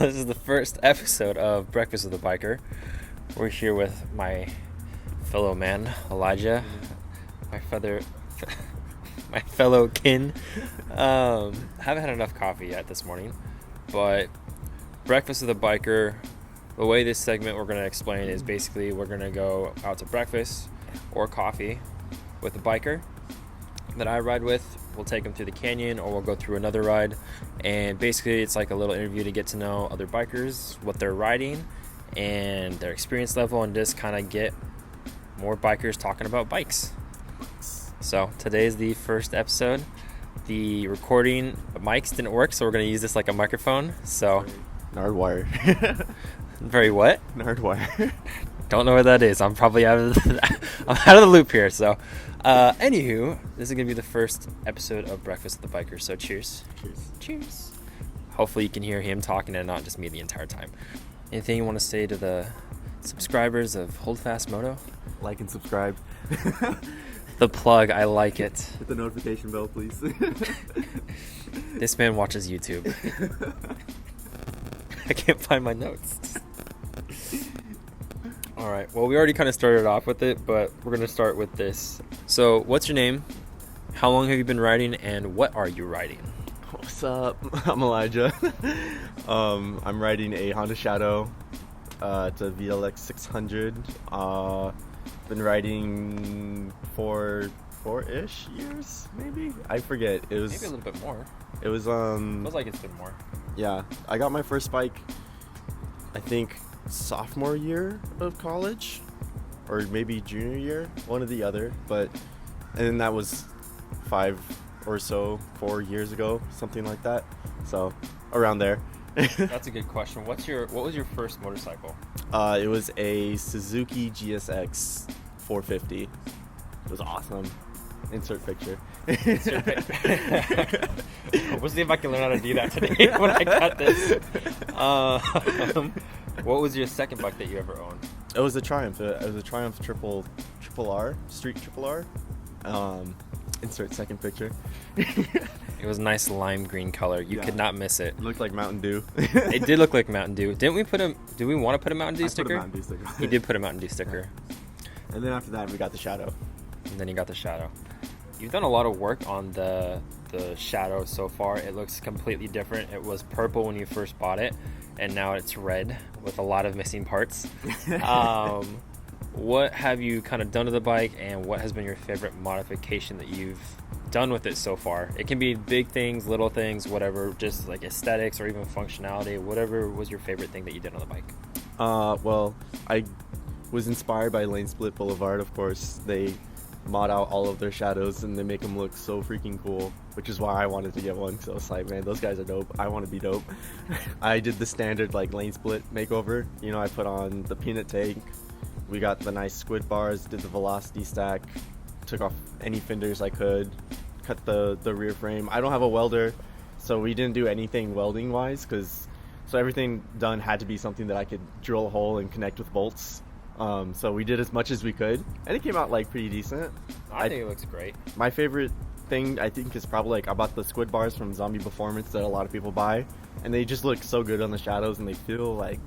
This is the first episode of Breakfast with a Biker. We're here with my fellow man, Elijah, my fellow kin. Haven't had enough coffee yet this morning, but Breakfast with a Biker, the way this segment we're going to explain is basically we're going to go out to breakfast or coffee with a biker that I ride with. We'll take them through the canyon, or we'll go through another ride, and basically it's like a little interview to get to know other bikers, what they're riding and their experience level, and just kind of get more bikers talking about bikes. So today is the first episode. The recording mics didn't work, so we're going to use this like a microphone. So Nardwire. Very what? Nardwire. Don't know what that is. I'm probably out of the loop here. So anywho, this is gonna be the first episode of Breakfast with the Biker. So cheers. Cheers. Hopefully you can hear him talking and not just me the entire time. Anything you want to say to the subscribers of Hold Fast Moto? Like and subscribe. The plug, I like it. Hit the notification bell, please. This man watches YouTube. I can't find my notes. All right. Well, we already kind of started off with it, but we're going to start with this. So, what's your name? How long have you been riding, and what are you riding? What's up? I'm Elijah. I'm riding a Honda Shadow. It's a VLX 600. Been riding for 4-ish years, maybe? I forget. It was maybe a little bit more. It was Feels like it's been more. Yeah, I got my first bike, I think, sophomore year of college, or maybe junior year, one or the other. And then that was 4 years ago, something like that. So around there. That's a good question. What was your first motorcycle? It was a Suzuki GSX 450. It was awesome. Insert picture. We'll see if I can learn how to do that today when I cut this. What was your second bike that you ever owned? It was a Triumph. It was a Triumph triple R, street triple R. Insert second picture. It was a nice lime green color. You could not miss it. It looked like Mountain Dew. It did look like Mountain Dew. Did we want to put a Mountain Dew sticker? Put a Mountain Dew sticker. He did put a Mountain Dew sticker. And then after that, we got the Shadow. And then you got the Shadow. You've done a lot of work on the Shadow so far. It looks completely different. It was purple when you first bought it, and now it's red with a lot of missing parts. What have you kind of done to the bike, and what has been your favorite modification that you've done with it so far? It can be big things, little things, whatever, just like aesthetics or even functionality. Whatever was your favorite thing that you did on the bike? Well, I was inspired by Lane Split Boulevard, of course. They mod out all of their shadows and they make them look so freaking cool, which is why I wanted to get one. So it's like, man, those guys are dope. I want to be dope. I did the standard like lane split makeover. I put on the peanut tank. We got the nice squid bars, did the velocity stack, took off any fenders I could, cut the rear frame. I don't have a welder, so we didn't do anything welding wise, so everything done had to be something that I could drill a hole and connect with bolts. So we did as much as we could, and it came out like pretty decent. I think it looks great. My favorite thing I think is probably like I bought the squid bars from Zombie Performance that a lot of people buy, and they just look so good on the shadows and they feel like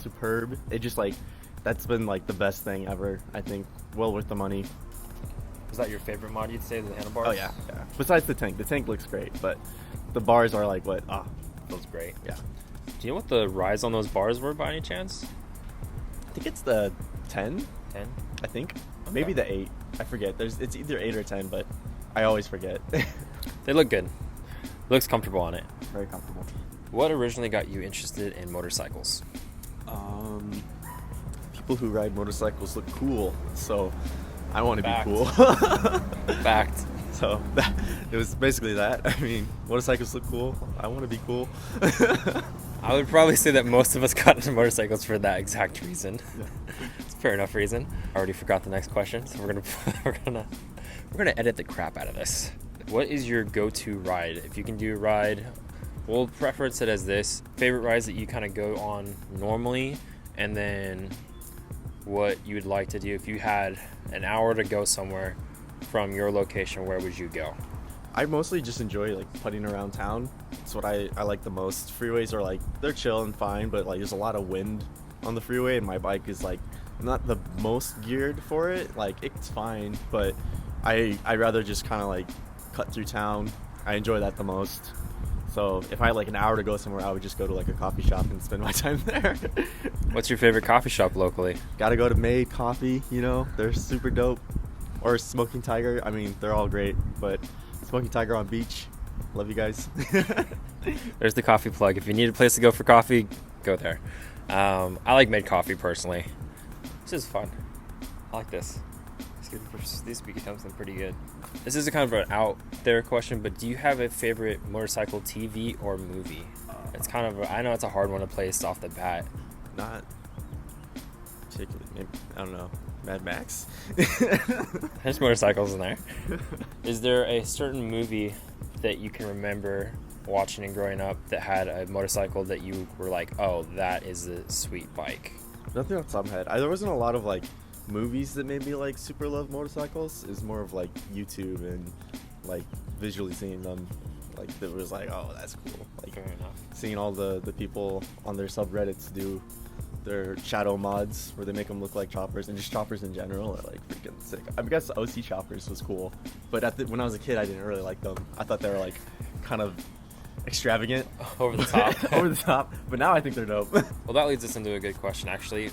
superb. It just like that's been like the best thing ever. I think well worth the money. Was that your favorite mod, you'd say, the handlebars? Oh yeah. Besides the tank looks great, but the bars are like what? Feels great. Yeah. Do you know what the rise on those bars were by any chance? I think it's the 10. 10? I think. Okay. Maybe the 8. I forget. It's either 8 or 10, but I always forget. They look good. Looks comfortable on it. Very comfortable. What originally got you interested in motorcycles? People who ride motorcycles look cool, so I want to be Fact. cool. Fact. So it was basically that. I mean, motorcycles look cool. I want to be cool. I would probably say that most of us got into motorcycles for that exact reason. Yeah. It's a fair enough reason. I already forgot the next question, so we're gonna edit the crap out of this. What is your go-to ride? If you can do a ride, we'll preference it as this: favorite rides that you kind of go on normally, and then what you would like to do if you had an hour to go somewhere from your location. Where would you go? I mostly just enjoy like putting around town. It's what I like the most. Freeways are like they're chill and fine, but like there's a lot of wind on the freeway, and my bike is like not the most geared for it. Like it's fine, but I rather just kind of like cut through town. I enjoy that the most. So if I had like an hour to go somewhere, I would just go to like a coffee shop and spend my time there. What's your favorite coffee shop locally? Gotta go to Made Coffee, you know, they're super dope. Or Smoking Tiger, I mean, they're all great, but Smoking Tiger on Beach, love you guys. There's the coffee plug. If you need a place to go for coffee, go there. I like Made Coffee personally. This is fun. I like this. This became something pretty good. This is a kind of an out there question, but do you have a favorite motorcycle TV or movie? It's kind of I know it's a hard one to place off the bat. Not particularly, maybe, I don't know, Mad Max? There's motorcycles in there. Is there a certain movie that you can remember watching and growing up that had a motorcycle that you were like, oh, that is a sweet bike? Nothing off the top of my head. There wasn't a lot of like movies that made me like super love motorcycles. Is more of like YouTube and like visually seeing them, like that was like, oh, that's cool. Like Fair enough. seeing all the people on their subreddits do their shadow mods where they make them look like choppers, and just choppers in general are like freaking sick. I guess OC choppers was cool, but when I was a kid, I didn't really like them. I thought they were like kind of extravagant, Over the top. over the top. But now I think they're dope. Well, that leads us into a good question, actually.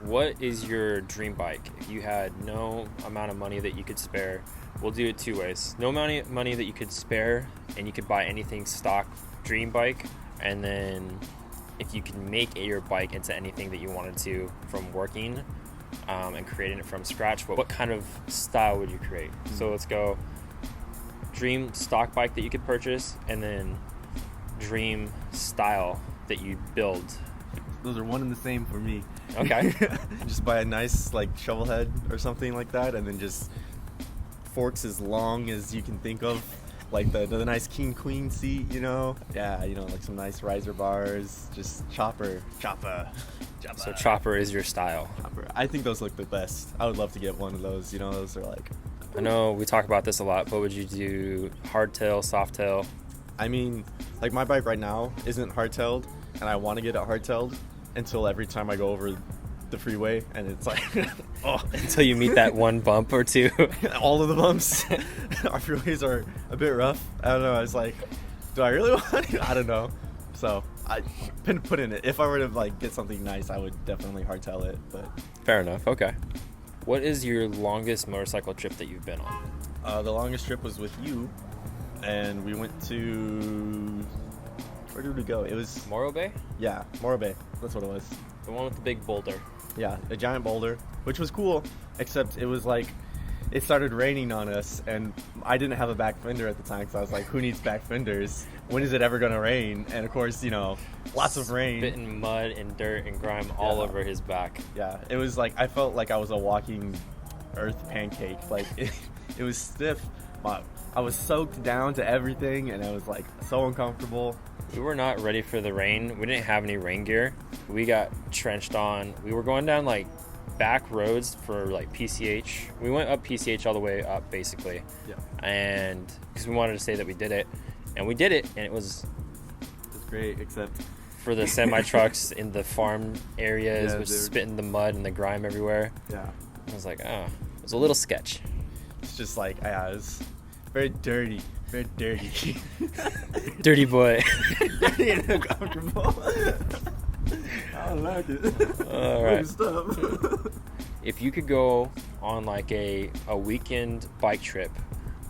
What is your dream bike? If you had no amount of money that you could spare, we'll do it two ways. No money that you could spare, and you could buy anything stock dream bike, and then if you can make your bike into anything that you wanted to from working and creating it from scratch, what kind of style would you create? So let's go dream stock bike that you could purchase, and then dream style that you build. Those are one and the same for me. Okay. Just buy a nice like shovel head or something like that, and then just forks as long as you can think of, like the nice king queen seat, you know. Yeah, you know, like some nice riser bars. Just chopper. So chopper is your style. Chopper. I think those look the best. I would love to get one of those. You know, those are like. I know we talk about this a lot, but would you do hardtail, softtail? I mean, like my bike right now isn't hardtailed, and I want to get it hardtailed until every time I go over the freeway, and it's like, oh. Until you meet that one bump or two. All of the bumps. Our freeways are a bit rough. I don't know. It's like, do I really want it? I don't know. So I put in it. If I were to like get something nice, I would definitely hardtail it. But Fair enough. Okay. What is your longest motorcycle trip that you've been on? the longest trip was with you, and we went to. Where did we go? It was Morro Bay? Yeah, Morro Bay. That's what it was. The one with the big boulder. Yeah, a giant boulder, which was cool, except it was like, it started raining on us, and I didn't have a back fender at the time, so I was like, who needs back fenders? When is it ever going to rain? And of course, you know, lots of rain. Spitting mud and dirt and grime all over his back. Yeah, it was like, I felt like I was a walking earth pancake. Like, it was stiff. I was soaked down to everything, and I was like so uncomfortable. We were not ready for the rain. We didn't have any rain gear. We got trenched on. We were going down like back roads for like PCH. We went up PCH all the way up basically. Yeah. And because we wanted to say that we did it, and we did it, and it was Great, except for the semi trucks in the farm areas, Yeah, which they're- spitting the mud and the grime everywhere. yeah, I was like, oh, it was a little sketch. it's just like, yeah, it was very dirty, very dirty. Dirty boy. Dirty and uncomfortable. I don't like it. All right. Stuff. If you could go on like a weekend bike trip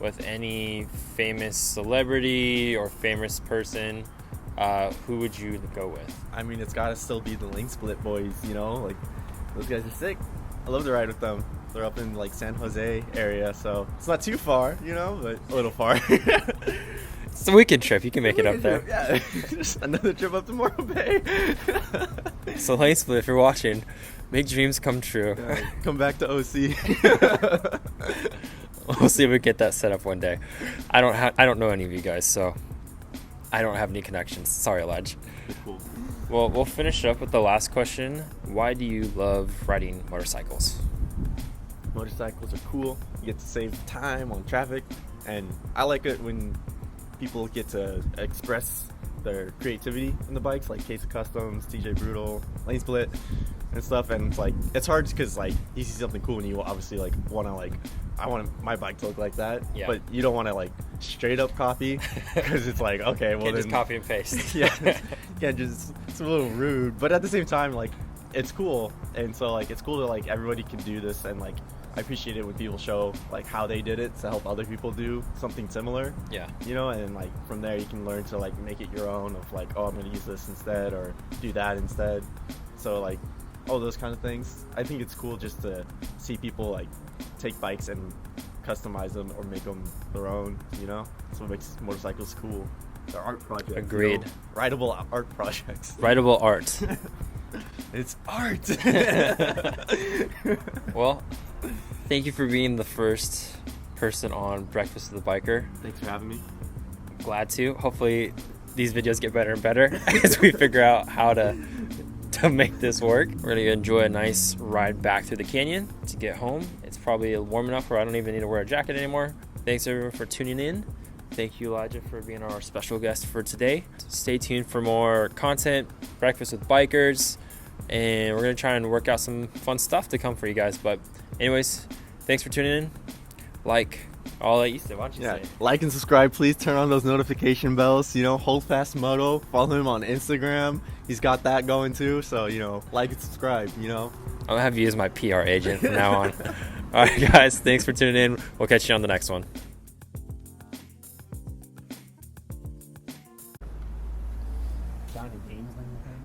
with any famous celebrity or famous person, who would you go with? I mean, it's gotta still be the Link Split boys, you know? Like, those guys are sick. I love to ride with them. They're up in, like, San Jose area, so it's not too far, you know? But a little far. It's a weekend trip. You can make it up there. Yeah, just another trip up to Morro Bay. So, Lane Split, if you're watching, make dreams come true. Yeah, come back to OC. We'll see if we get that set up one day. I don't know any of you guys, so I don't have any connections. Sorry, Elijah. Cool. Well, we'll finish up with the last question. Why do you love riding motorcycles? Motorcycles are cool. You get to save time on traffic. And I like it when people get to express their creativity in the bikes, like Case of Customs, TJ Brutal, Lane Split, and stuff. And it's like it's hard because like you see something cool and you obviously like want to like I want my bike to look like that, Yeah. but you don't want to like straight up copy because it's like okay, well Can't then just copy and paste. yeah, can't just it's a little rude, but at the same time like it's cool, and so like it's cool to like everybody can do this, and like I appreciate it when people show like how they did it to help other people do something similar. Yeah. You know, and like from there you can learn to like make it your own of like, oh, I'm gonna use this instead or do that instead. So like all those kind of things. I think it's cool just to see people like take bikes and customize them or make them their own, you know? That's what makes motorcycles cool. They're art projects. Agreed. You know? Rideable art projects. Writable art. It's art. Well, thank you for being the first person on Breakfast with the Biker. Thanks for having me. Glad to. Hopefully these videos get better and better as we figure out how to make this work. We're gonna enjoy a nice ride back through the canyon to get home. It's probably warm enough where I don't even need to wear a jacket anymore. Thanks everyone for tuning in. Thank you, Elijah, for being our special guest for today. Stay tuned for more content, Breakfast with Bikers, and we're gonna try and work out some fun stuff to come for you guys. But anyways, thanks for tuning in. I'll let you say. Why don't you say it? Like and subscribe. Please turn on those notification bells. You know, Hold Fast Moto. Follow him on Instagram. He's got that going too. So, you know, like and subscribe, you know. I'm gonna have you as my PR agent from now on. All right, guys. Thanks for tuning in. We'll catch you on the next one.